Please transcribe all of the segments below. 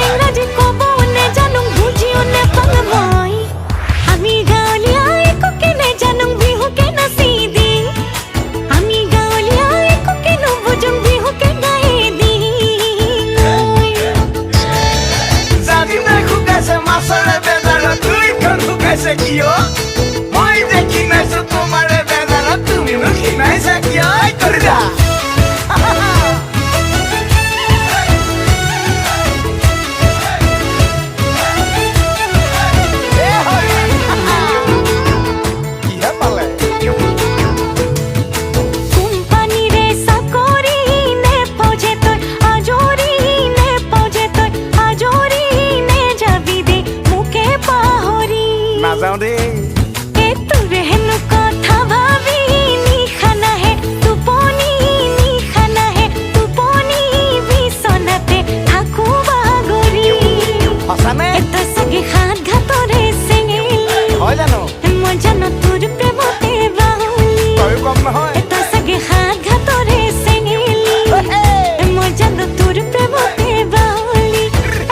ইংৰাজী ক'ব নে জানো বুজিও নেপাং মই আমি গাঁৱলীয়া একোকে নেজানো বিহুকে নাচি দিং আমি গাঁৱলীয়া একোকে নুবুজো বিহুকে গাই দিং জানি নাই শুকাইছে মাছৰে বেজাৰত দুইখন শুকাইছে কিয় মই যে কিনাইছো তোমাৰে বেজাৰত তুমিনো কিনাইছা কিয় কৰি দা নাযাওঁ দেই তোৰে হেনো কথা ভাবি নিশা নাহে টোপনি নিশা নাহে টোপনি বিচনাতে থাকো বাগৰি সঁচানে তই চাগে হাত ঘাটৰে চেঙেলি হয় জানো মই জানো তোৰ প্ৰেমতে বাহুলি তয়ো কম নহয় তই চাগে হাত ঘাটৰে চেঙেলি মই জানো তোৰ প্ৰেমতে বাহুলি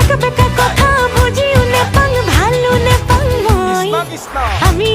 একা বেকা কথা বুজিও নেপাং ভালো নেপাং মই কৃষ্ণ আমি